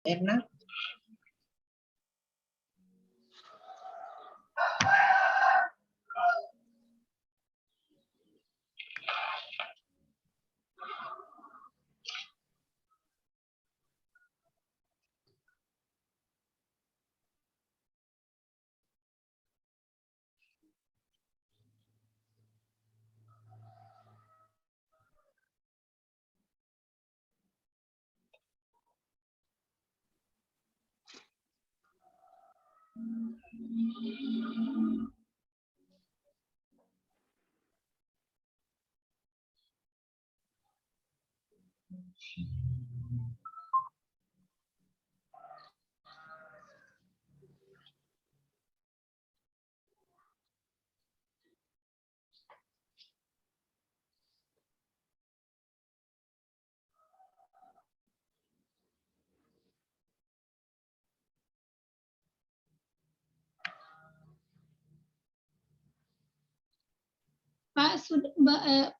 Erna.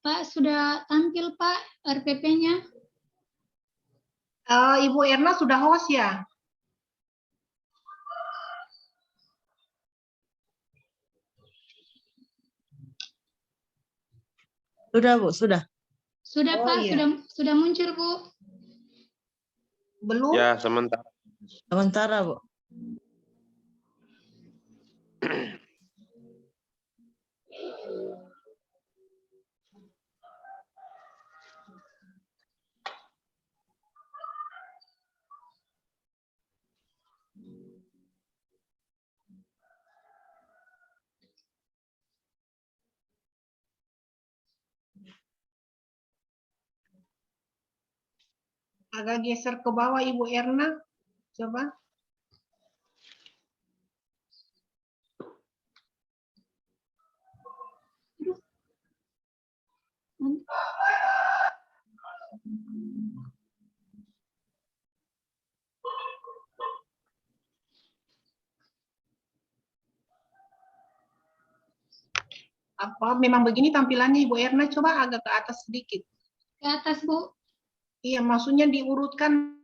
Pak sudah tampil Pak RPP-nya? Ibu Erna sudah host ya? Sudah Bu, sudah. Sudah Oh, Pak, iya. sudah muncul Bu. Belum? Ya, sementara. Sementara Bu. Agak geser ke bawah Ibu Erna. Coba. Apa memang begini tampilannya Ibu Erna? Coba agak ke atas sedikit. Ke atas Bu. Iya, maksudnya diurutkan.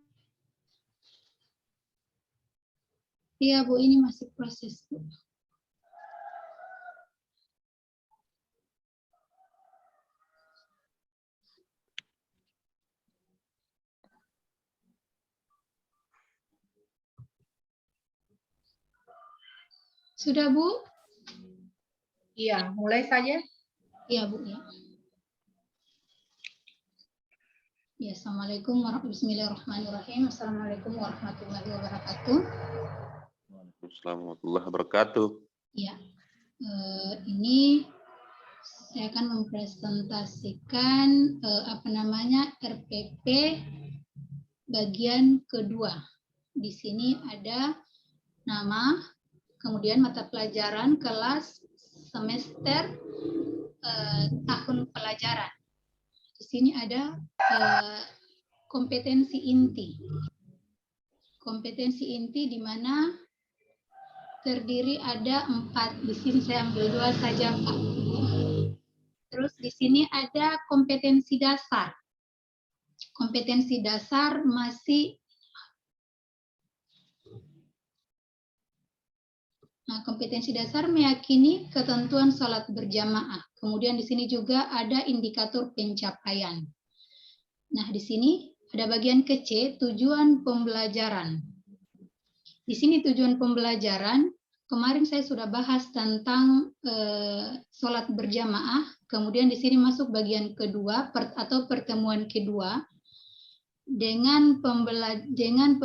Iya Bu, ini masih proses Bu. Sudah Bu? Iya, mulai saja. Iya Bu ya. Ya, Assalamualaikum Bismillahirrahmanirrahim. Assalamualaikum warahmatullahi wabarakatuh. Assalamualaikum warahmatullahi wabarakatuh. Ya, ini saya akan mempresentasikan RPP bagian kedua. Di sini ada nama, kemudian mata pelajaran, kelas, semester, tahun pelajaran. Di sini ada kompetensi inti. Kompetensi inti di mana terdiri ada 4. Di sini saya ambil 2 saja, Pak. Terus di sini ada kompetensi dasar. Kompetensi dasar masih kompetensi dasar meyakini ketentuan sholat berjamaah. Kemudian di sini juga ada indikator pencapaian. Nah, di sini ada bagian ke C, tujuan pembelajaran. Di sini tujuan pembelajaran, kemarin saya sudah bahas tentang sholat berjamaah. Kemudian di sini masuk bagian kedua atau pertemuan kedua dengan pembelajaran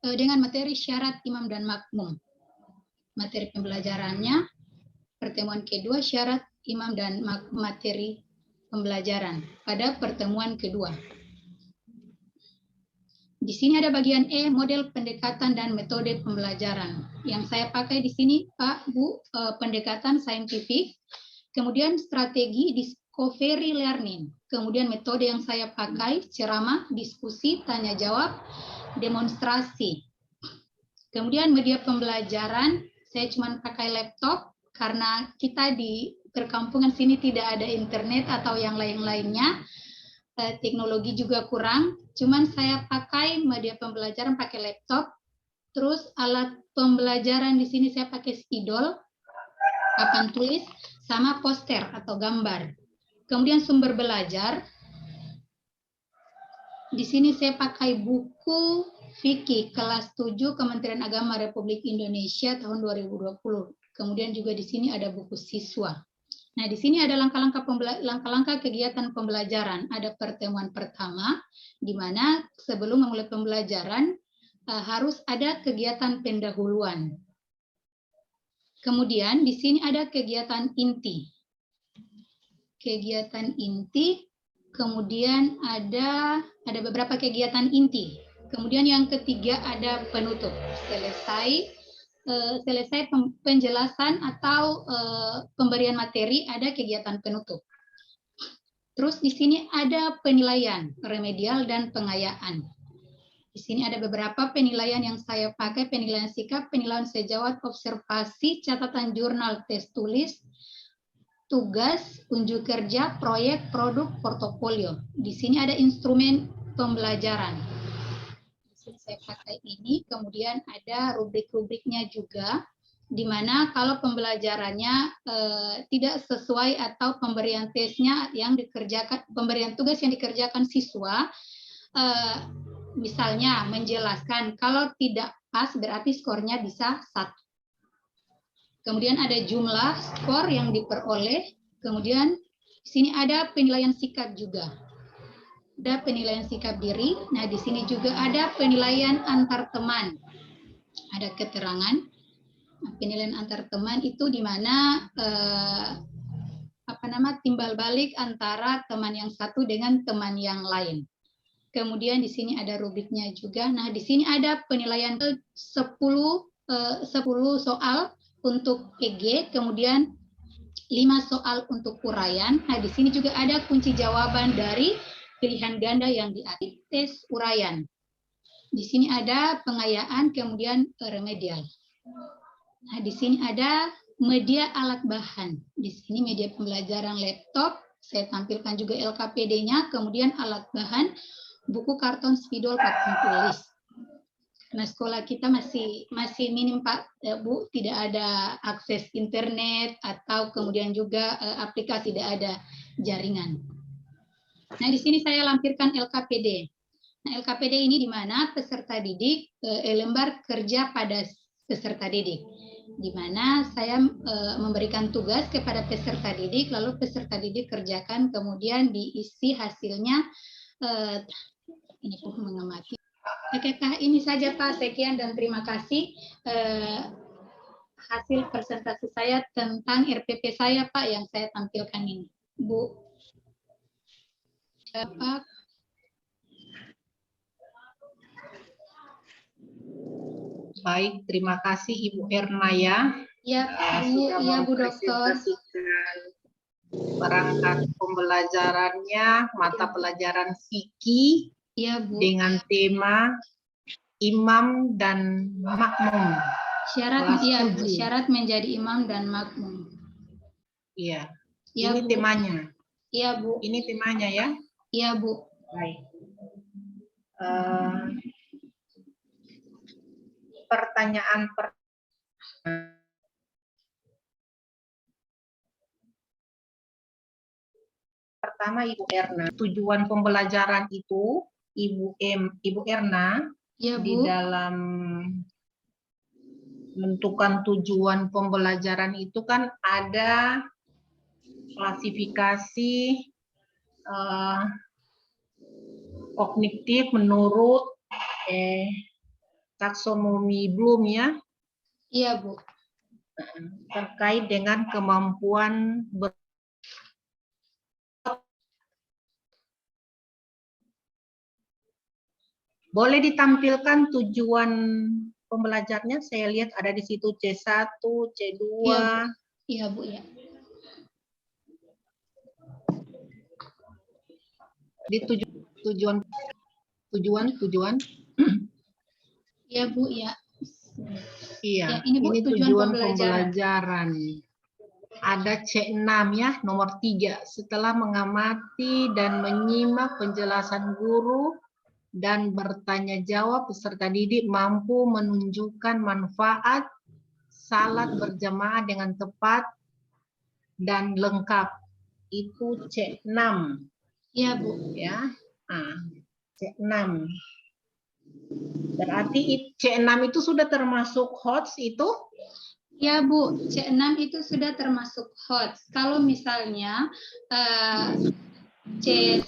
dengan materi syarat imam dan makmum. Materi pembelajarannya, pertemuan kedua syarat imam dan materi pembelajaran pada pertemuan kedua. Di sini ada bagian E, model pendekatan dan metode pembelajaran. Yang saya pakai di sini, Pak, Bu, pendekatan saintifik, kemudian strategi discovery learning, kemudian metode yang saya pakai, ceramah, diskusi, tanya jawab, demonstrasi. Kemudian media pembelajaran, saya cuma pakai laptop karena kita di perkampungan sini tidak ada internet atau yang lain-lainnya. teknologi juga kurang, cuman saya pakai media pembelajaran pakai laptop, terus alat pembelajaran di sini saya pakai spidol, papan tulis, sama poster atau gambar. Kemudian sumber belajar, di sini saya pakai buku Fikih kelas 7 Kementerian Agama Republik Indonesia tahun 2020. Kemudian juga di sini ada buku siswa. Nah, di sini ada langkah-langkah kegiatan pembelajaran. Ada pertemuan pertama, di mana sebelum memulai pembelajaran harus ada kegiatan pendahuluan. Kemudian di sini ada kegiatan inti. Kegiatan inti, kemudian ada beberapa kegiatan inti. Kemudian yang ketiga ada penutup. Selesai penjelasan atau pemberian materi, ada kegiatan penutup. Terus di sini ada penilaian remedial dan pengayaan. Di sini ada beberapa penilaian yang saya pakai, penilaian sikap, penilaian sejawat, observasi, catatan jurnal, tes tulis, tugas, unjuk kerja, proyek, produk, portofolio. Di sini ada instrumen pembelajaran. Di sini saya pakai ini, kemudian ada rubrik-rubriknya juga, di mana kalau pembelajarannya tidak sesuai atau pemberian tesnya yang dikerjakan, pemberian tugas yang dikerjakan siswa, misalnya menjelaskan, kalau tidak pas berarti skornya bisa 1. Kemudian ada jumlah skor yang diperoleh. Kemudian di sini ada penilaian sikap juga. Ada penilaian sikap diri. Nah, di sini juga ada penilaian antar teman. Ada keterangan. Nah, penilaian antar teman itu di mana timbal balik antara teman yang satu dengan teman yang lain. Kemudian di sini ada rubriknya juga. Nah, di sini ada penilaian 10 soal untuk EG, kemudian 5 soal untuk uraian. Nah, di sini juga ada kunci jawaban dari pilihan ganda yang diatur tes uraian. Di sini ada pengayaan, kemudian remedial. Nah, di sini ada media alat bahan. Di sini media pembelajaran laptop, saya tampilkan juga LKPD-nya, kemudian alat bahan, buku karton, spidol, papan tulis. Karena sekolah kita masih minim Pak, Bu, tidak ada akses internet atau kemudian juga aplikasi, tidak ada jaringan. Nah, di sini saya lampirkan LKPD. Nah, LKPD ini di mana peserta didik lembar kerja pada peserta didik, di mana saya memberikan tugas kepada peserta didik, lalu peserta didik kerjakan, kemudian diisi hasilnya. Ini pun mengamati. Oke, ini saja Pak, sekian dan terima kasih hasil presentasi saya tentang RPP saya Pak yang saya tampilkan ini. Bu. Pak. Baik, terima kasih Ibu Erna ya. Ya, Bu Dokter. Perangkat pembelajarannya, mata pelajaran fikih dengan tema imam dan makmum. Syarat menjadi imam dan makmum. Iya. Ya, ini Bu. temanya. Iya, Bu. Ini temanya ya. Iya, Bu. Baik. Pertanyaan pertama Ibu Erna, tujuan pembelajaran itu Ibu Erna ya, Bu. Di dalam menentukan tujuan pembelajaran itu kan ada klasifikasi kognitif menurut taksonomi Bloom ya. Iya, Bu. Terkait dengan kemampuan boleh ditampilkan tujuan pembelajarnya, saya lihat ada di situ C1, C2. Iya, Bu, ya. Di tujuan. Iya, Bu, ya. Iya, Ya, ini Bu, ini tujuan pembelajaran. Ada C6 ya, nomor 3. Setelah mengamati dan menyimak penjelasan guru dan bertanya jawab, peserta didik mampu menunjukkan manfaat salat berjamaah dengan tepat dan lengkap. Itu C6 Ya, Bu. ya. Nah, C6. Berarti C6 itu sudah termasuk HOTS itu? Ya, Bu. C6 itu sudah termasuk HOTS. Kalau misalnya C1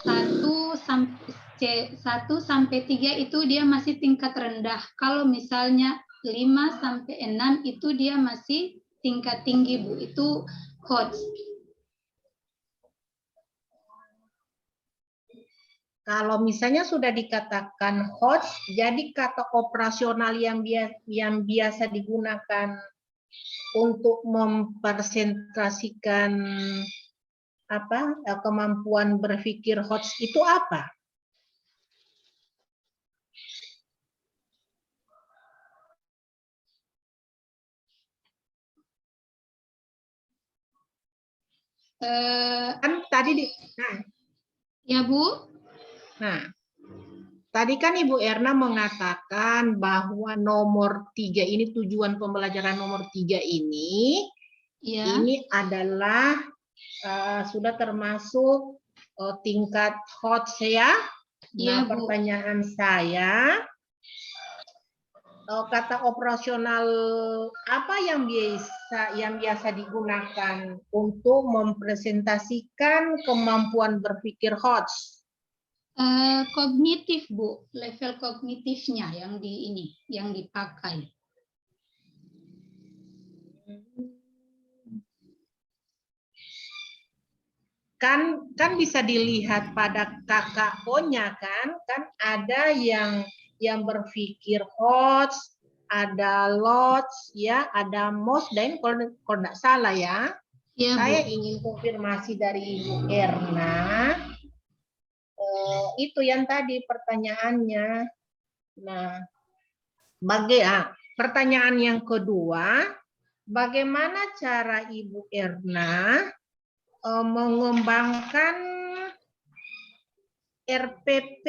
sampai 3 itu dia masih tingkat rendah. Kalau misalnya 5 sampai 6 itu dia masih tingkat tinggi, Bu. Itu HOTS. Kalau misalnya sudah dikatakan HOTS, jadi kata operasional yang biasa digunakan untuk mempresentasikan kemampuan berpikir HOTS itu apa? Kan tadi Ya, Bu. Nah, tadi kan Ibu Erna mengatakan bahwa nomor 3 ini, tujuan pembelajaran nomor 3 ini, Ya. ini adalah sudah termasuk tingkat HOTS ya. Nah, Iya, Bu. pertanyaan saya, kata operasional apa yang biasa digunakan untuk mempresentasikan kemampuan berpikir HOTS? Kognitif, Bu. Level kognitifnya yang dipakai. Kan bisa dilihat pada KKO-nya kan ada yang berpikir HOTS, ada LOTS ya, ada MOS, dan kalau tidak salah ya. Ya, Saya Bu. ingin konfirmasi dari Ibu Erna. Itu yang tadi pertanyaannya. Nah, pertanyaan yang kedua, bagaimana cara Ibu Erna mengembangkan RPP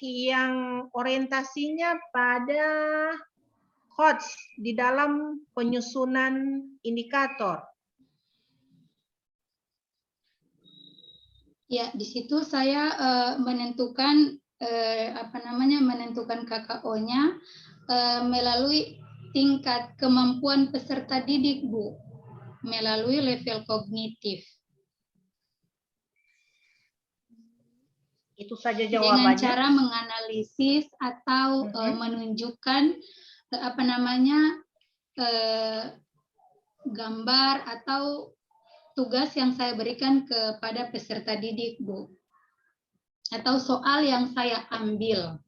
yang orientasinya pada HOTS di dalam penyusunan indikator? Ya, di situ saya menentukan menentukan KKO-nya melalui tingkat kemampuan peserta didik, Bu, melalui level kognitif. Itu saja Dengan jawabannya. cara menganalisis atau menunjukkan gambar atau tugas yang saya berikan kepada peserta didik, Bu. Atau soal yang saya ambil.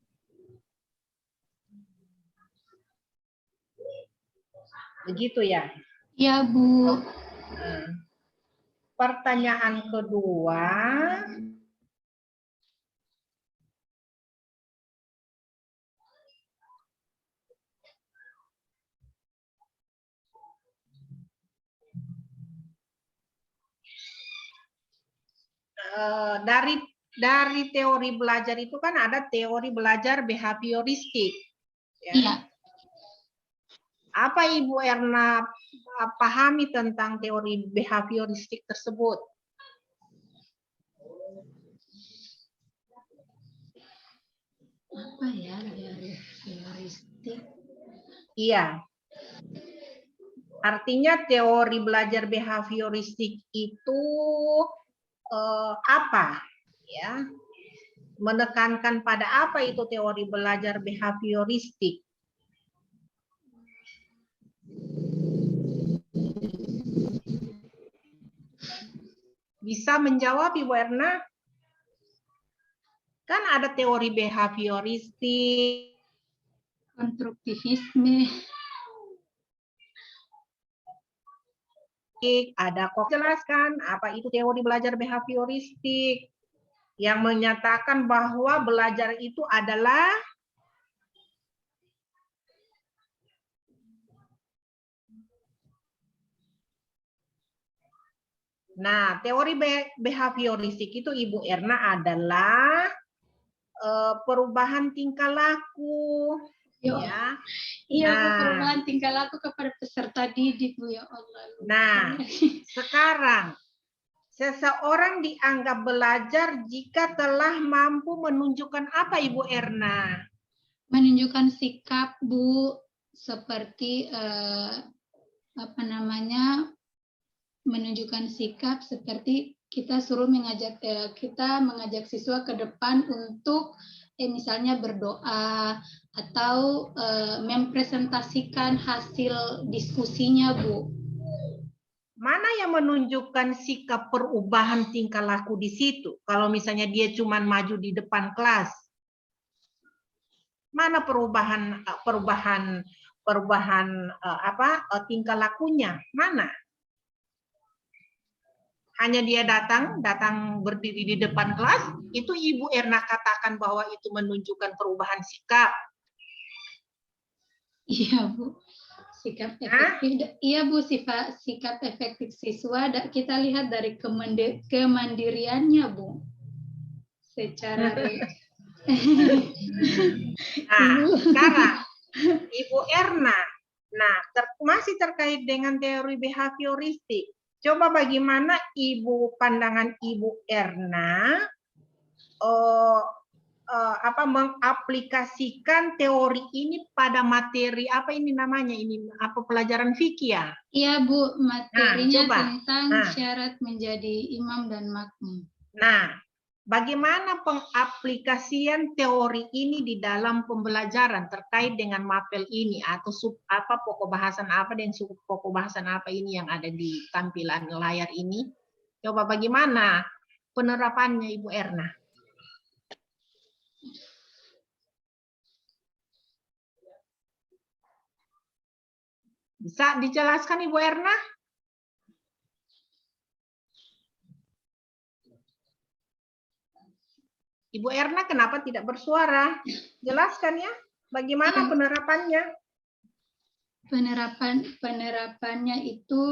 Begitu ya? Ya, Bu. Pertanyaan kedua. Dari teori belajar itu kan ada teori belajar behavioristik. Ya. Iya. Apa Ibu Erna pahami tentang teori behavioristik tersebut? Apa ya behavioristik? Iya. Artinya teori belajar behavioristik itu apa? Ya. Menekankan pada apa itu teori belajar behavioristik? Bisa menjawab Ibu Erna? Kan ada teori behavioristik, konstruktivisme, ada kok jelaskan apa itu teori belajar behavioristik yang menyatakan bahwa belajar itu adalah Nah, teori behavioristik itu Ibu Erna adalah perubahan tingkah laku. Ya. Iya, Bu, Nah. perubahan tingkah laku kepada peserta didik, Bu, ya Allah. Nah, sekarang seseorang dianggap belajar jika telah mampu menunjukkan apa, Ibu Erna? Menunjukkan sikap, Bu, seperti menunjukkan sikap seperti kita mengajak siswa ke depan untuk misalnya berdoa atau mempresentasikan hasil diskusinya, Bu. Mana yang menunjukkan sikap perubahan tingkah laku di situ? Kalau misalnya dia cuma maju di depan kelas, mana perubahan tingkah lakunya? Mana? Hanya dia datang berdiri di depan kelas, itu Ibu Erna katakan bahwa itu menunjukkan perubahan sikap. Iya, Bu. Sikap efektif. Iya, Bu, sikap efektif siswa kita lihat dari kemandiriannya, Bu. Secara sekarang Ibu Erna, masih terkait dengan teori behavioristik. Coba bagaimana pandangan Ibu Erna mengaplikasikan teori ini pada materi pelajaran fikih ya? Iya, Bu, materinya tentang syarat menjadi imam dan makmum. Nah, bagaimana pengaplikasian teori ini di dalam pembelajaran terkait dengan mapel ini atau pokok bahasan apa dan sub pokok bahasan apa ini yang ada di tampilan layar ini? Coba bagaimana penerapannya, Ibu Erna? Bisa dijelaskan, Ibu Erna? Ibu Erna kenapa tidak bersuara? Jelaskan ya, bagaimana penerapannya? Penerapannya itu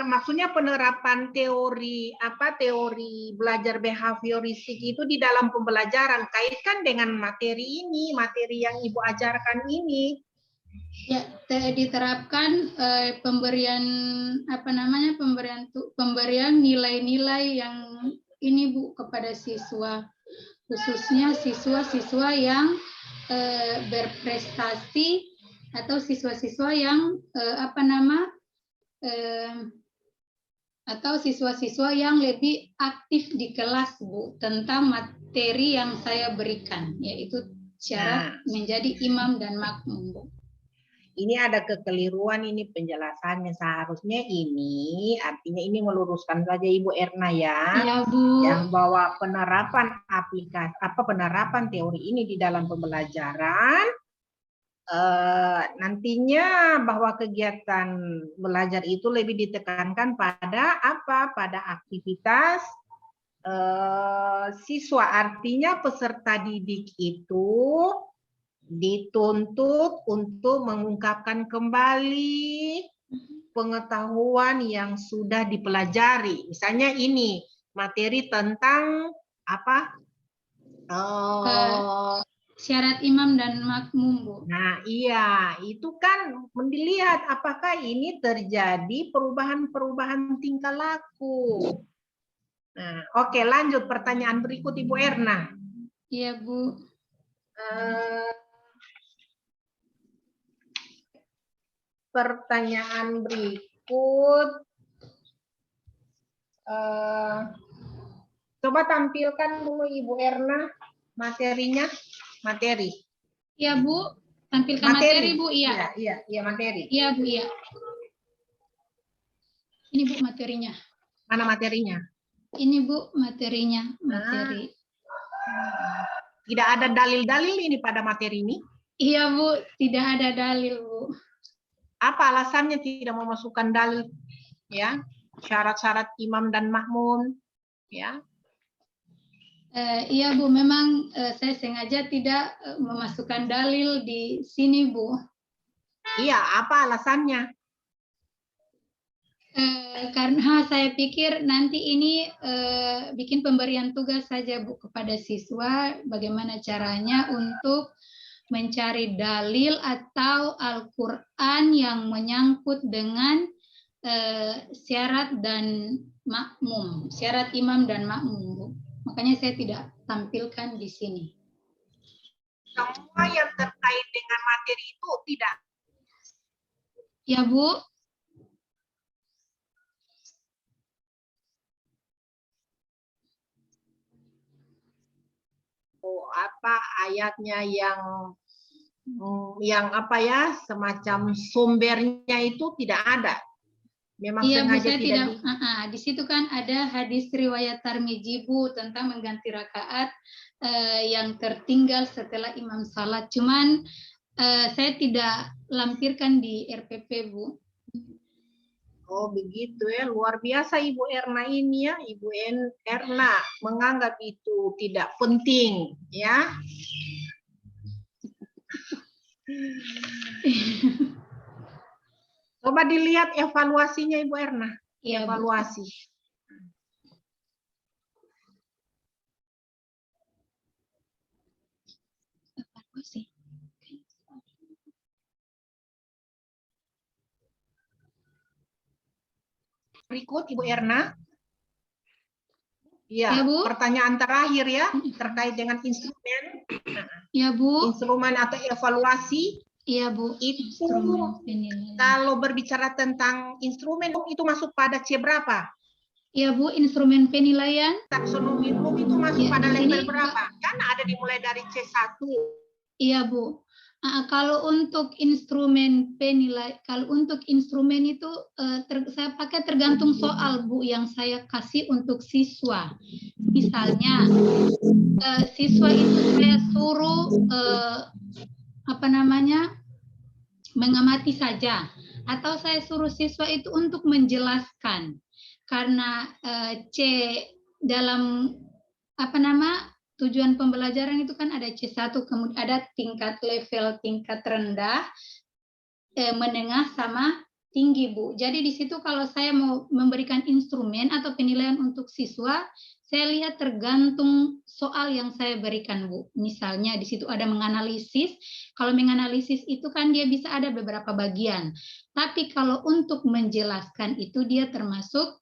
maksudnya penerapan teori belajar behavioristik itu di dalam pembelajaran, kaitkan dengan materi ini, materi yang Ibu ajarkan ini. Ya, diterapkan pemberian nilai-nilai yang ini, Bu, kepada siswa, khususnya siswa-siswa yang berprestasi atau siswa-siswa yang atau siswa-siswa yang lebih aktif di kelas, Bu, tentang materi yang saya berikan, yaitu syarat menjadi imam dan makmum, Bu. Ini ada kekeliruan ini penjelasannya, seharusnya ini artinya ini meluruskan saja Ibu Erna ya. Iya, Bu. Yang bahwa penerapan penerapan teori ini di dalam pembelajaran nantinya bahwa kegiatan belajar itu lebih ditekankan pada pada aktivitas siswa, artinya peserta didik itu dituntut untuk mengungkapkan kembali pengetahuan yang sudah dipelajari. Misalnya ini materi tentang syarat imam dan makmum, Bu. Nah, iya, itu kan melihat apakah ini terjadi perubahan-perubahan tingkah laku. Nah, oke, lanjut pertanyaan berikut, Ibu Erna. Iya, Bu. Pertanyaan berikut, coba tampilkan dulu Ibu Erna materinya, materi. Iya, Bu, tampilkan materi, Bu. Iya, materi. Iya, Bu, iya. Ini, Bu, materinya. Mana materinya? Ini, Bu, materinya, materi. Tidak ada dalil-dalil ini pada materi ini? Iya, Bu, tidak ada dalil, Bu. Apa alasannya tidak memasukkan dalil, ya, syarat-syarat imam dan makmum, ya? Iya, Bu, memang saya sengaja tidak memasukkan dalil di sini, Bu. Iya, apa alasannya? Karena saya pikir nanti ini bikin pemberian tugas saja Bu kepada siswa bagaimana caranya untuk mencari dalil atau Al-Quran yang menyangkut dengan syarat dan makmum, syarat imam dan makmum Bu. Makanya saya tidak tampilkan di sini. Semua yang terkait dengan materi itu tidak. Ya Bu. Apa ayatnya yang apa ya semacam sumbernya itu tidak ada. Memang Iya Bu, sengaja saya tidak di situ kan ada hadis riwayat Tirmidzi Bu tentang mengganti rakaat yang tertinggal setelah imam salat. Cuman saya tidak lampirkan di RPP Bu. Oh begitu ya, luar biasa Ibu Erna ini ya, Ibu Erna menganggap itu tidak penting ya. Coba dilihat evaluasinya Ibu Erna, Ya, evaluasi. Evaluasi. Berikut Ibu Erna. Ya, Ya, Bu. pertanyaan terakhir ya, terkait dengan instrumen. Ya, Bu. Instrumen atau evaluasi. Iya, Bu. Itu kalau berbicara tentang instrumen itu masuk pada C berapa? Iya, Bu, instrumen penilaian. Taksonomi itu masuk Ya, pada di level sini, berapa? Kan ada dimulai dari C1. Iya, Bu. Kalau untuk instrumen penilai, kalau untuk instrumen itu saya pakai tergantung soal Bu yang saya kasih untuk siswa. Misalnya siswa itu saya suruh mengamati saja, atau saya suruh siswa itu untuk menjelaskan. Karena C dalam tujuan pembelajaran itu kan ada C1, kemudian ada tingkat level tingkat rendah, menengah sama tinggi Bu. Jadi di situ kalau saya mau memberikan instrumen atau penilaian untuk siswa, saya lihat tergantung soal yang saya berikan Bu. Misalnya di situ ada menganalisis. Kalau menganalisis itu kan dia bisa ada beberapa bagian. Tapi kalau untuk menjelaskan itu dia termasuk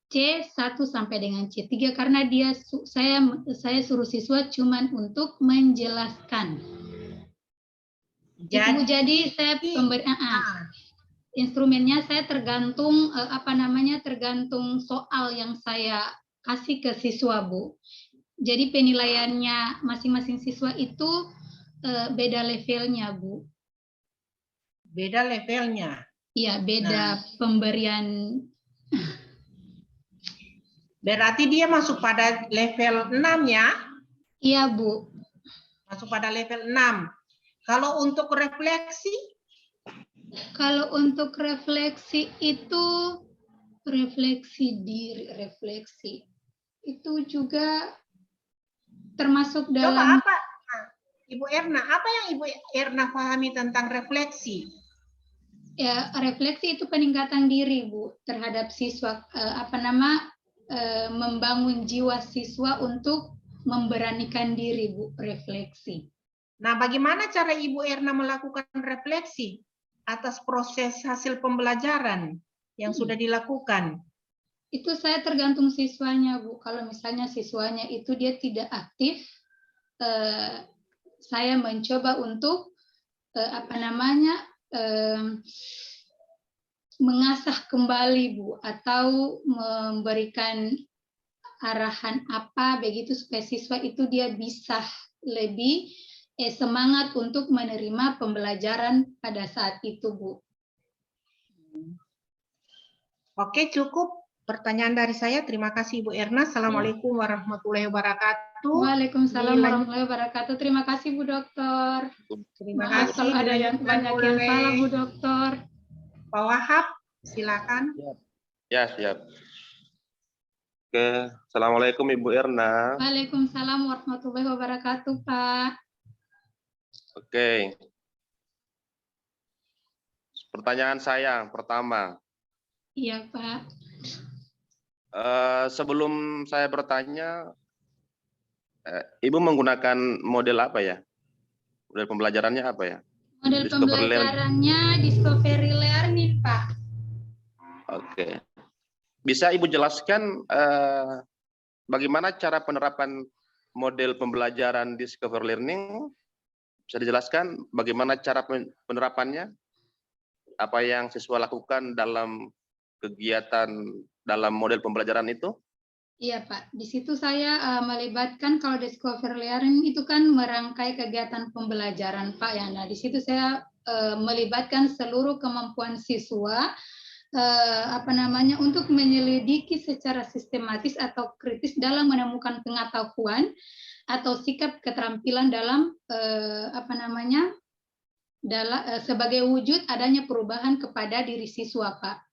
C1 sampai dengan C3 karena saya suruh siswa cuman untuk menjelaskan. Jadi saya instrumennya saya tergantung tergantung soal yang saya kasih ke siswa Bu. Jadi penilaiannya masing-masing siswa itu beda levelnya Bu. Beda levelnya. Iya, beda pemberian. Berarti dia masuk pada level 6 ya? Iya, Bu. Masuk pada level 6. Kalau untuk refleksi? Kalau untuk refleksi itu refleksi diri, refleksi itu juga termasuk dalam. Coba apa? Ibu Erna, apa yang Ibu Erna pahami tentang refleksi? Ya, refleksi itu peningkatan diri Bu terhadap siswa, membangun jiwa siswa untuk memberanikan diri Bu, refleksi. Nah, bagaimana cara Ibu Erna melakukan refleksi atas proses hasil pembelajaran yang sudah dilakukan? Itu saya tergantung siswanya Bu. Kalau misalnya siswanya itu dia tidak aktif, saya mencoba untuk mengasah kembali Bu, atau memberikan arahan apa begitu supaya siswa itu dia bisa lebih semangat untuk menerima pembelajaran pada saat itu Bu. Oke, cukup pertanyaan dari saya. Terima kasih Ibu Erna. Assalamualaikum warahmatullahi wabarakatuh. Waalaikumsalam warahmatullahi wabarakatuh. Terima kasih Bu Dokter. Terima Maaf kasih. kalau ada yang banyak yang salah Bu Dokter. Pak Wahab, silakan. Ya, siap. Oke, Assalamualaikum Ibu Erna. Waalaikumsalam warahmatullahi wabarakatuh, Pak. Oke. Pertanyaan saya pertama. Iya, Pak. Sebelum saya bertanya, Ibu menggunakan model apa ya? Model pembelajarannya apa ya? Model Discovery Learning. pembelajarannya Discovery Learning, Pak. Oke. Bisa Ibu jelaskan bagaimana cara penerapan model pembelajaran Discovery Learning? Bisa dijelaskan bagaimana cara penerapannya? Apa yang siswa lakukan dalam kegiatan dalam model pembelajaran itu? Iya, Pak. Di situ saya melibatkan kalau Discovery Learning itu kan merangkai kegiatan pembelajaran, Pak. Ya, nah di situ saya melibatkan seluruh kemampuan siswa untuk menyelidiki secara sistematis atau kritis dalam menemukan pengetahuan atau sikap keterampilan dalam sebagai wujud adanya perubahan kepada diri siswa, Pak.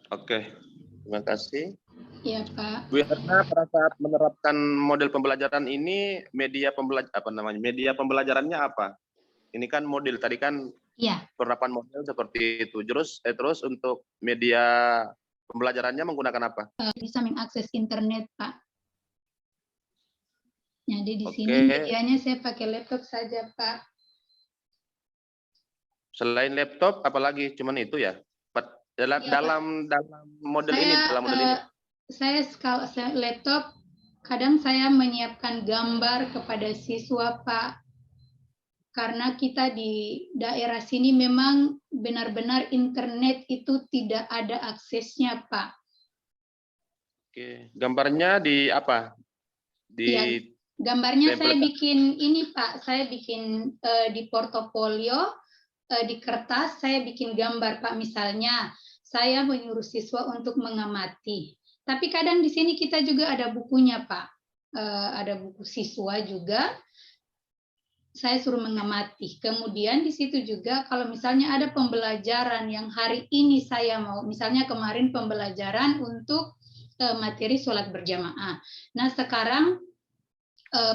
Oke, terima kasih. Iya, Pak. Bu Erna, pada saat menerapkan model pembelajaran ini, media pembelajarannya apa? Ini kan model, tadi kan Iya. penerapan model seperti itu. Terus untuk media pembelajarannya menggunakan apa? Bisa mengakses internet, Pak. Jadi di Oke. sini medianya saya pakai laptop saja, Pak. Selain laptop, apalagi cuman itu ya? Dalam model ini. Saya laptop, kadang saya menyiapkan gambar kepada siswa, Pak. Karena kita di daerah sini memang benar-benar internet itu tidak ada aksesnya, Pak. Oke, gambarnya di apa? Ya, gambarnya saya bikin ini, Pak. Saya bikin di portofolio, di kertas, saya bikin gambar, Pak. Misalnya, saya menyuruh siswa untuk mengamati. Tapi kadang di sini kita juga ada bukunya, Pak. Ada buku siswa juga. Saya suruh mengamati. Kemudian di situ juga kalau misalnya ada pembelajaran yang hari ini saya mau, misalnya kemarin pembelajaran untuk materi sholat berjamaah. Nah sekarang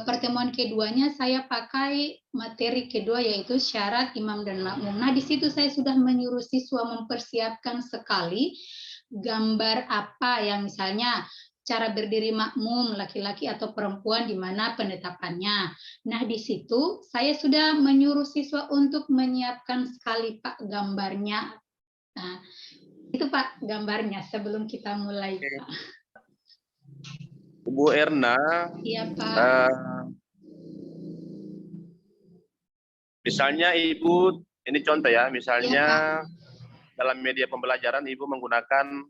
pertemuan keduanya saya pakai materi kedua yaitu syarat imam dan makmum. Nah di situ saya sudah menyuruh siswa mempersiapkan sekali gambar apa yang misalnya cara berdiri makmum laki-laki atau perempuan di mana penetapannya. Nah, di situ saya sudah menyuruh siswa untuk menyiapkan sekali, Pak, gambarnya. Nah, itu Pak gambarnya sebelum kita mulai, Pak. Bu Erna. Iya, Pak. Misalnya Ibu, ini contoh ya, misalnya Iya, dalam media pembelajaran Ibu menggunakan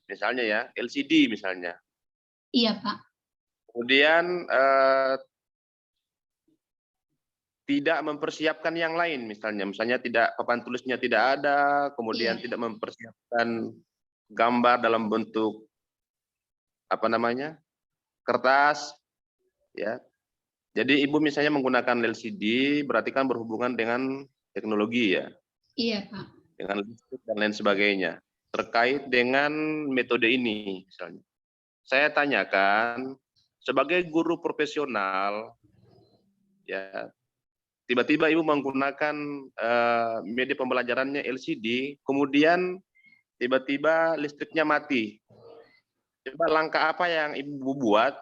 misalnya ya, LCD misalnya. Iya, Pak. Kemudian tidak mempersiapkan yang lain misalnya tidak papan tulisnya tidak ada, kemudian tidak mempersiapkan gambar dalam bentuk kertas, ya. Jadi Ibu misalnya menggunakan LCD, berarti kan berhubungan dengan teknologi ya. Iya, Pak. Dengan listrik dan lain sebagainya. Terkait dengan metode ini misalnya. Saya tanyakan, sebagai guru profesional, ya, tiba-tiba Ibu menggunakan media pembelajarannya LCD, kemudian tiba-tiba listriknya mati. Coba langkah apa yang Ibu buat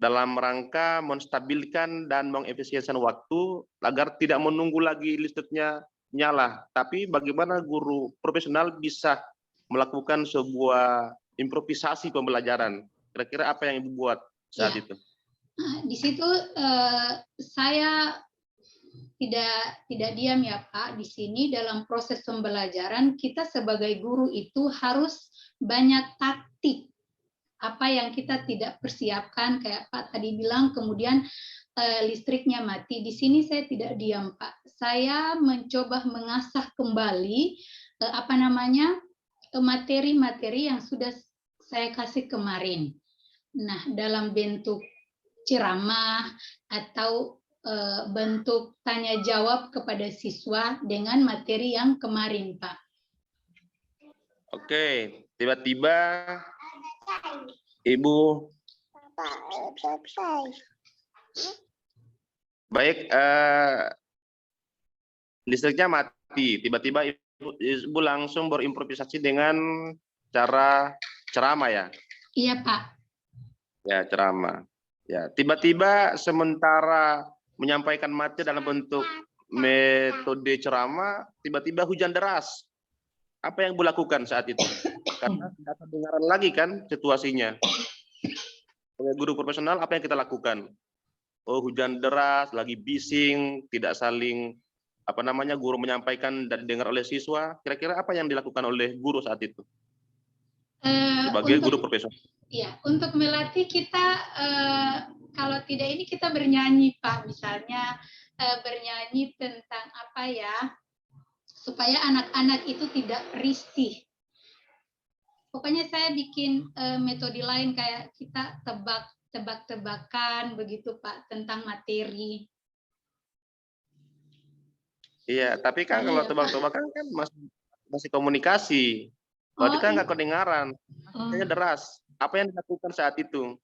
dalam rangka menstabilkan dan mengefisiensikan waktu agar tidak menunggu lagi listriknya nyala. Tapi bagaimana guru profesional bisa melakukan sebuah improvisasi pembelajaran? Kira-kira apa yang Ibu buat saat itu? Di situ saya tidak diam ya Pak. Di sini dalam proses pembelajaran kita sebagai guru itu harus banyak taktik. Apa yang kita tidak persiapkan kayak Pak tadi bilang, kemudian listriknya mati. Di sini saya tidak diam Pak. Saya mencoba mengasah kembali materi-materi yang sudah saya kasih kemarin. Nah, dalam bentuk ceramah atau bentuk tanya jawab kepada siswa dengan materi yang kemarin, Pak. Oke, tiba-tiba Ibu baik, listriknya mati. melatih, tiba-tiba Ibu langsung berimprovisasi dengan cara ceramah ya? Iya, Pak. Ya, ceramah. Ya, tiba-tiba sementara menyampaikan materi dalam bentuk metode ceramah, tiba-tiba hujan deras. Apa yang Ibu lakukan saat itu? Karena tidak kedengaran lagi kan situasinya. Sebagai guru profesional, apa yang kita lakukan? Oh, hujan deras, lagi bising, tidak saling guru menyampaikan dan didengar oleh siswa. Kira-kira apa yang dilakukan oleh guru saat itu? Sebagai guru profesional. Ya, untuk melatih kita kalau tidak ini kita bernyanyi, Pak. Misalnya bernyanyi tentang apa ya? Supaya anak-anak itu tidak risih. Pokoknya saya bikin metode lain kayak kita tebak-tebakan begitu, Pak, tentang materi. Iya, tapi kan kalau tebak-tebakan kan masih komunikasi. Berarti kan nggak kedengaran, kayaknya deras. Apa yang dilakukan saat itu?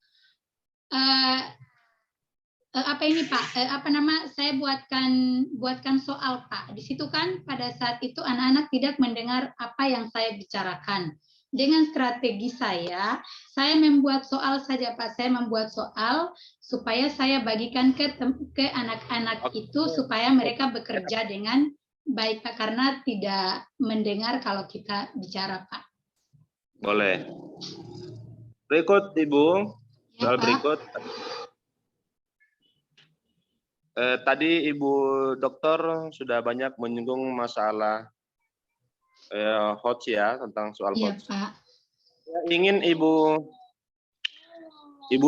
Apa ini, Pak? Saya buatkan soal, Pak. Di situ kan pada saat itu anak-anak tidak mendengar apa yang saya bicarakan. Dengan strategi saya membuat soal saja, Pak. Saya membuat soal supaya saya bagikan ke anak-anak itu supaya mereka bekerja dengan baik, Pak, karena tidak mendengar kalau kita bicara, Pak. Boleh. Berikut, Ibu. Soal berikut. Tadi Ibu Dokter sudah banyak menyinggung masalah HOTS ya, tentang soal HOTS. Iya, Pak. Ingin Ibu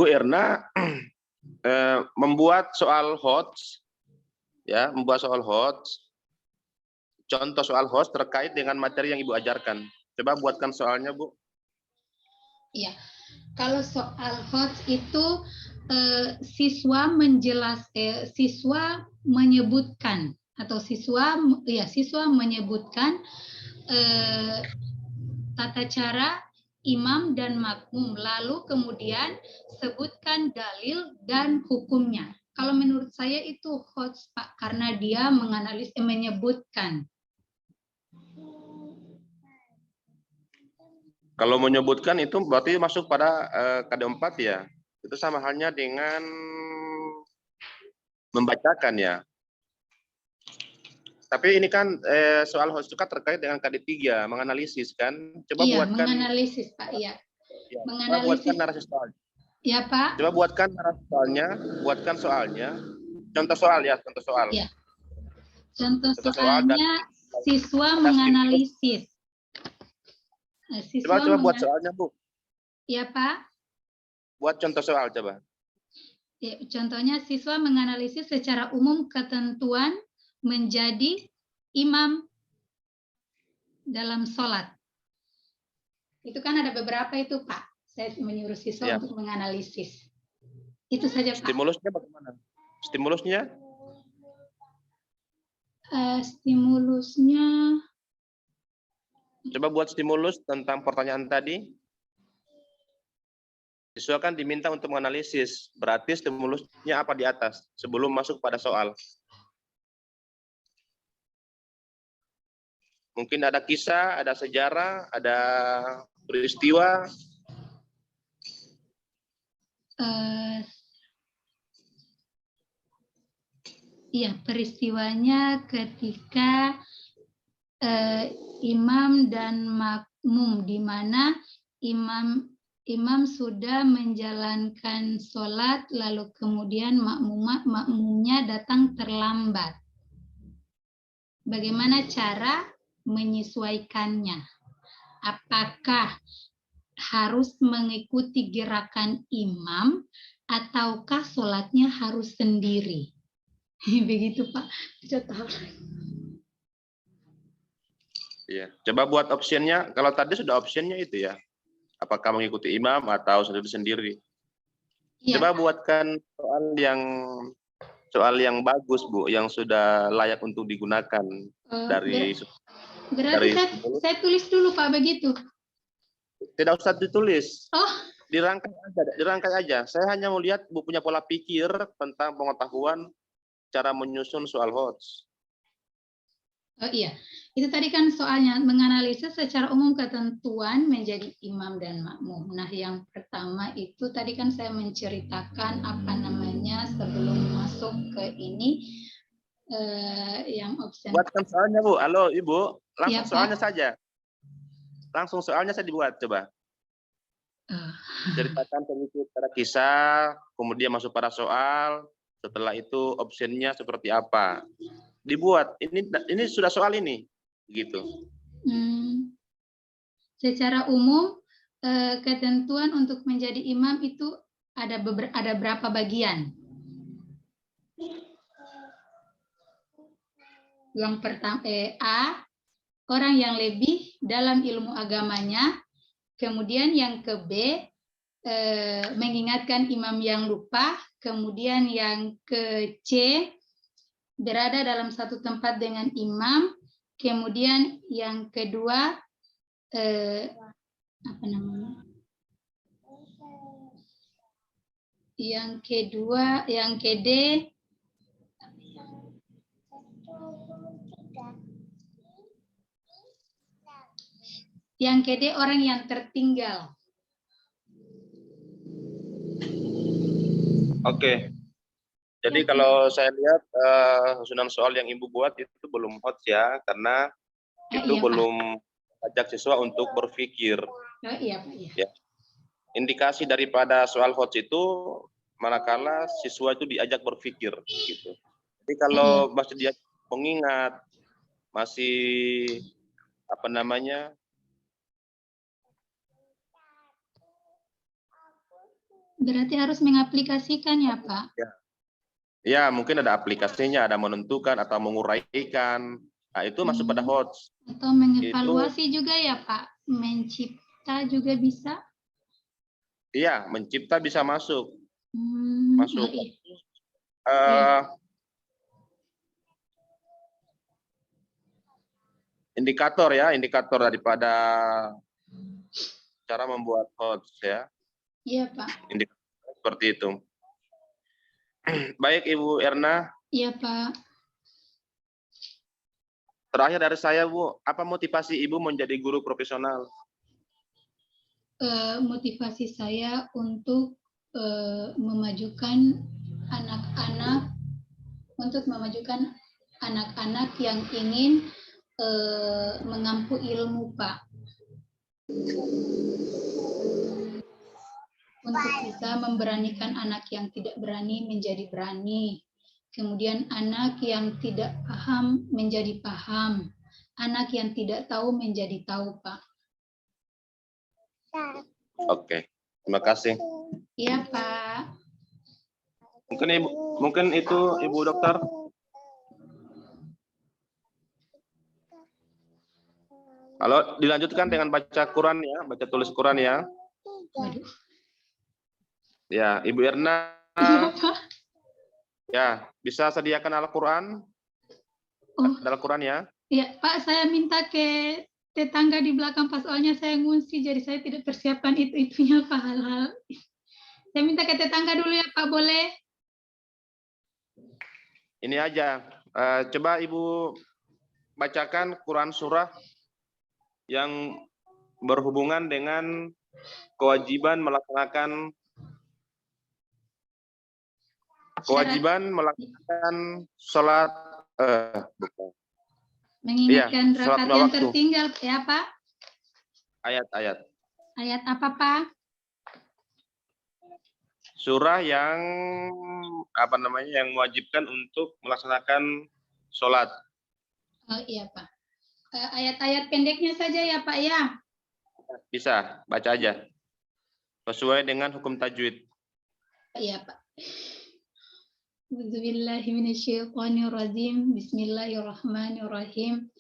Erna membuat soal HOTS, ya, contoh soal HOTS terkait dengan materi yang Ibu ajarkan. Coba buatkan soalnya, Bu. Iya, kalau soal HOTS itu siswa menyebutkan tata cara imam dan makmum, lalu kemudian sebutkan dalil dan hukumnya. Kalau menurut saya itu HOTS, Pak, karena dia menyebutkan. Kalau menyebutkan itu berarti masuk pada KD4 ya. Itu sama halnya dengan membacakan ya. Tapi ini kan soal HOTS juga terkait dengan KD3, menganalisis kan. Coba buatkan. Menganalisis, Pak, iya. Ya, menganalisis. Buatkan narasi soalnya. Ya, Pak. Coba buatkan narasi soalnya, contoh soal ya, contoh soal. Ya. Contoh soalnya siswa menganalisis. Coba buat soalnya, Bu. Ya, Pak. Buat contoh soal coba. Ya, contohnya siswa menganalisis secara umum ketentuan menjadi imam dalam sholat. Itu kan ada beberapa itu, Pak. Saya menyuruh siswa untuk menganalisis. Itu saja, Pak. Stimulusnya bagaimana? Stimulusnya? Stimulusnya. Coba buat stimulus tentang pertanyaan tadi. Siswa kan diminta untuk menganalisis. Berarti stimulusnya apa di atas sebelum masuk pada soal? Mungkin ada kisah, ada sejarah, ada peristiwa. Iya, peristiwanya ketika imam dan makmum, di mana imam sudah menjalankan sholat, lalu kemudian makmumnya datang terlambat. Bagaimana cara menyesuaikannya? Apakah harus mengikuti gerakan imam ataukah sholatnya harus sendiri? Begitu, Pak. Iya. Coba buat optionnya. Kalau tadi sudah optionnya itu ya. Apakah mengikuti imam atau sendiri-sendiri? Ya. Coba buatkan soal yang bagus, Bu, yang sudah layak untuk digunakan Berarti saya tulis dulu, Pak, begitu. Tidak usah ditulis. Oh. Dirangkai aja. Saya hanya melihat Bu punya pola pikir tentang pengetahuan cara menyusun soal HOTS. Oh iya, itu tadi kan soalnya menganalisis secara umum ketentuan menjadi imam dan makmum. Nah, yang pertama itu tadi kan saya menceritakan apa namanya sebelum masuk ke ini yang opsi. Buatkan soalnya, Bu. Halo, Ibu. Ya, Langsung Pak. soalnya saja. Langsung soalnya saya dibuat, coba. Ceritakan sedikit pada kisah, kemudian masuk pada soal, setelah itu opsinya seperti apa. Dibuat. Ini sudah soal ini. Gitu. Secara umum ketentuan untuk menjadi imam itu ada berapa bagian? Yang pertama A, orang yang lebih dalam ilmu agamanya. Kemudian yang ke B, mengingatkan imam yang lupa. Kemudian yang ke C, berada dalam satu tempat dengan imam. Kemudian yang kedua, apa namanya? Yang kedua, yang ke D, yang ke D orang yang tertinggal. Oke. Jadi kalau saya lihat susunan soal yang Ibu buat itu belum hot ya, karena itu Iya, belum ajak siswa untuk berpikir. Oh, iya, Pak. Iya. Ya. Indikasi daripada soal hot itu manakala siswa itu diajak berpikir gitu. Jadi kalau masih dia mengingat, masih apa namanya? Berarti harus mengaplikasikan ya, Pak? Ya, mungkin ada aplikasinya, ada menentukan atau menguraikan. Nah, itu masuk pada HOTS. Atau mengevaluasi itu, juga ya, Pak? Mencipta juga bisa? Iya, mencipta bisa masuk. Masuk. Oh, iya. Indikator ya, indikator daripada cara membuat HOTS ya. Iya, Pak. Indikator seperti itu. Baik, Ibu Erna. Iya, Pak. Terakhir dari saya, Bu, apa motivasi Ibu menjadi guru profesional? Motivasi saya untuk memajukan anak-anak yang ingin mengampu ilmu, Pak. Untuk bisa memberanikan anak yang tidak berani menjadi berani. Kemudian anak yang tidak paham menjadi paham. Anak yang tidak tahu menjadi tahu, Pak. Oke, terima kasih. Iya, Pak. Mungkin itu Ibu Dokter. Halo, dilanjutkan dengan baca Quran ya, baca tulis Quran ya. Ya, Ibu Erna. Iya, Pak. Ya, bisa sediakan Al-Quran? Al-Quran ya. Iya, Pak, saya minta ke tetangga di belakang, Pak, soalnya saya ngungsi, jadi saya tidak persiapkan itu-itunya, Pak, hal-hal. Saya minta ke tetangga dulu ya, Pak, boleh? Ini aja, coba Ibu bacakan Quran surah yang berhubungan dengan kewajiban melaksanakan sholat, mengingatkan iya, rakaat yang tertinggal ya, Pak? Ayat-ayat. Ayat apa, Pak? Surah yang apa namanya, yang mewajibkan untuk melaksanakan sholat. Oh iya, Pak. Ayat-ayat pendeknya saja ya, Pak ya? Bisa, baca aja. Sesuai dengan hukum tajwid. Iya, Pak. Bismillahirrahmanirrahim. Bismillahirrahmanirrahim.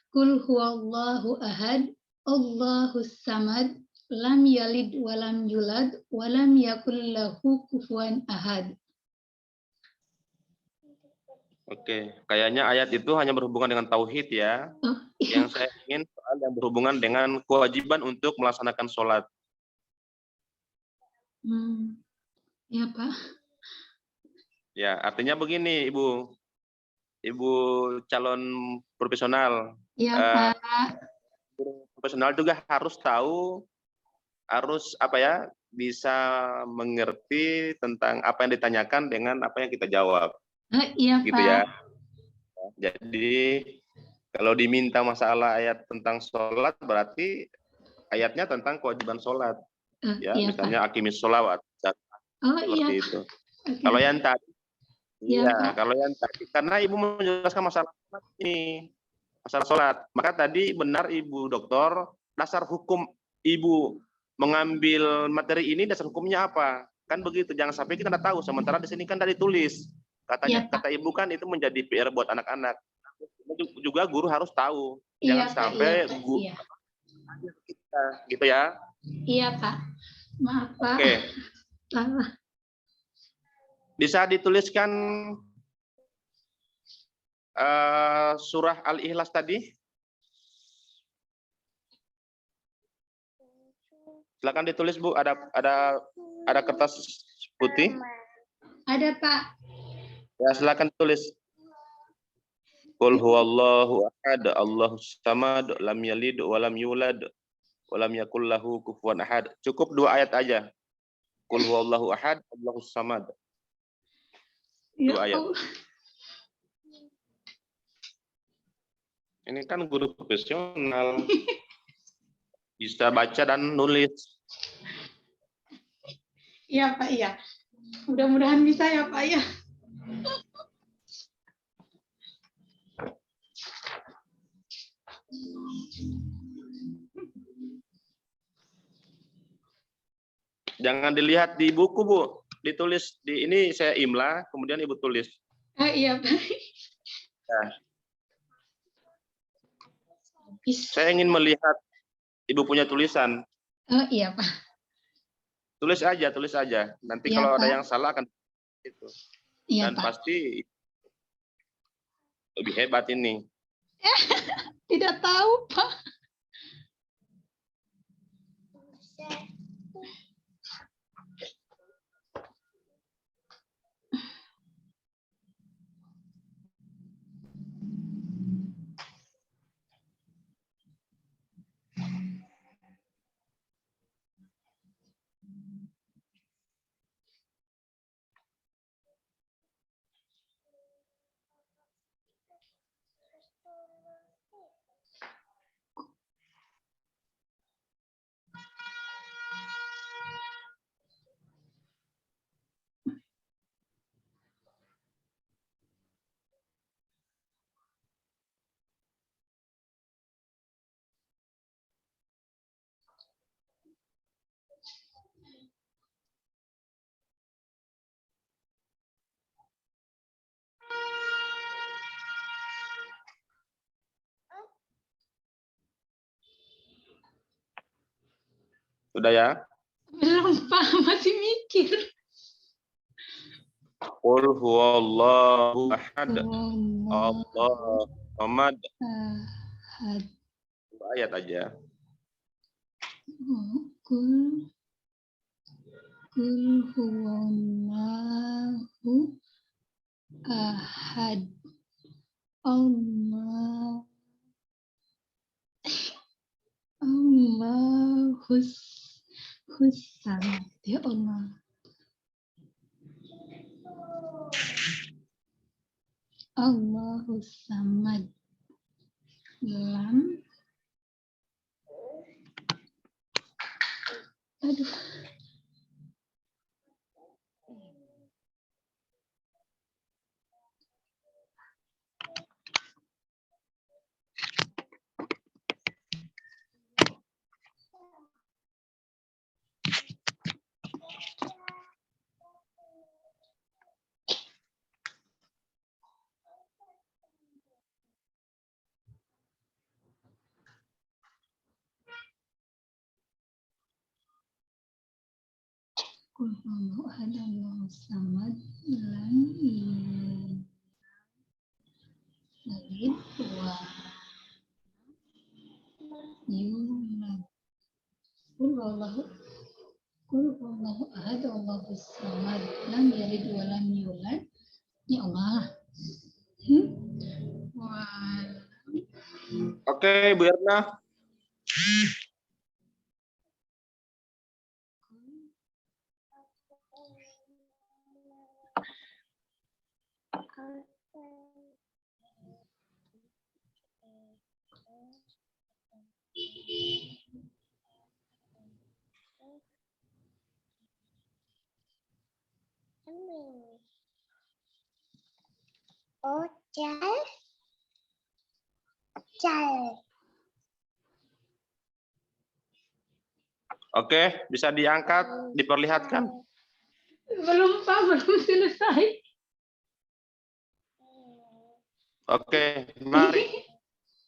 Qul huwallahu ahad, Allahus samad, lam yalid walam yulad, walam yakul lahu kufuwan ahad. Oke, kayaknya ayat itu hanya berhubungan dengan tauhid ya. Oh, iya. Yang saya ingin soal yang berhubungan dengan kewajiban untuk melaksanakan sholat. Ya, Pak. Ya, artinya begini, Ibu. Ibu calon profesional. Iya, Eh, Pak. Profesional juga harus tahu, harus apa ya, bisa mengerti tentang apa yang ditanyakan dengan apa yang kita jawab, Iya, gitu Pak. ya. Jadi kalau diminta masalah ayat tentang sholat, berarti ayatnya tentang kewajiban sholat, ya. Iya, Misalnya Pak. akimis sholawat, Oh, seperti iya. itu. Oke. Kalau yang tadi, Iya, iya, Pak. kalau yang tadi, karena ibu menjelaskan masalah ini, masalah sholat. Maka tadi benar Ibu Doktor, dasar hukum Ibu mengambil materi ini, dasar hukumnya apa? Kan begitu, jangan sampai kita tidak tahu. Sementara di sini kan tadi tulis. Iya, Katanya, Pak. kata Ibu kan itu menjadi PR buat anak-anak. Juga guru harus tahu. Iya, Jangan Pak. sampai Iya, Pak. guru Iya. kita, gitu ya. Iya, Pak. Maaf, Pak. Oke. Salah. Bisa dituliskan surah Al-Ikhlas tadi? Silakan ditulis, Bu. Ada kertas putih? Ada, Pak. Ya, silakan tulis. Qul huwallahu ahad, Allahus samad, lam yalid wa lam yulad wa lam yakul lahu kufuwan ahad. Cukup 2 ayat aja. Qul huwallahu ahad, Allahus samad. 2 ayat. Ini kan guru profesional. Bisa baca dan nulis. Iya, Pak. Iya. Mudah-mudahan bisa ya, Pak. Ya. Jangan dilihat di buku, Bu. Ditulis di ini, saya imla, kemudian Ibu tulis. Iya, Pak. Nah, saya ingin melihat Ibu punya tulisan. Oh, iya, Pak. Tulis aja. Nanti Iya, kalau ada Pak. yang salah akan itu. Iya, Dan Pak. pasti lebih hebat ini. Tidak tahu, Pak. Sudah ya? Belum, Pak. Masih mikir. Qul huwallahu ahad, Allahu samad. Ahad. 2 ayat aja. Kul huwallahu ahad. Allahus samad. Ya Allah. Allahus samad. Lam. Aduh. Qul huwallahu ahad, Allahus samad, lam yalid wa yulad. Qul huwallahu ahad, Allahus samad, lam yalid wa lam yulad. Ya Allah. Oke, Bu Erna. Oke, bisa diangkat, diperlihatkan. Belum Pak, belum selesai. Oke, mari.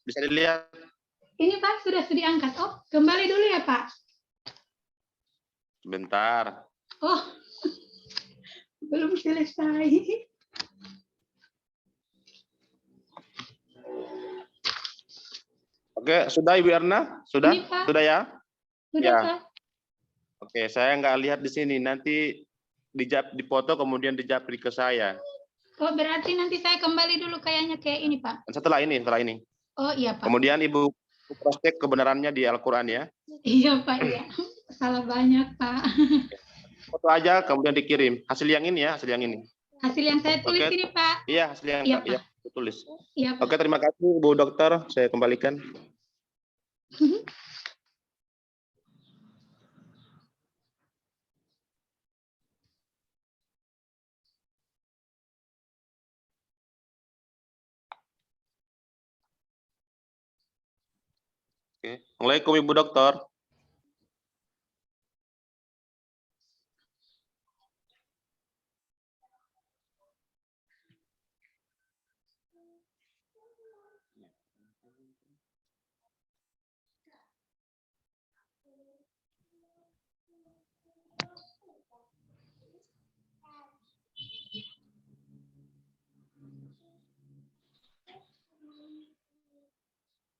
Bisa dilihat. Ini Pak sudah diangkat. Oh, kembali dulu ya Pak. Sebentar. Oh, belum selesai. Oke, sudah Ibu Erna? Sudah? Ini, Pak. Sudah ya? Sudah Ya. Pak. Oke, saya nggak lihat di sini. Nanti dipoto kemudian dijapri ke saya. Oh, berarti nanti saya kembali dulu kayaknya kayak ini Pak. Setelah ini. Oh iya Pak. Kemudian Ibu cross check kebenarannya di Al-Quran ya. Iya Pak, iya. Salah banyak Pak. Foto aja kemudian dikirim. Hasil yang ini ya, hasil yang ini. Hasil yang saya tulis Oke. ini Pak. Iya, hasil yang Iya, ya, Pak. tulis. Iya Pak. Oke, terima kasih Bu Dokter. Saya kembalikan. Oke. Assalamualaikum Ibu Dokter.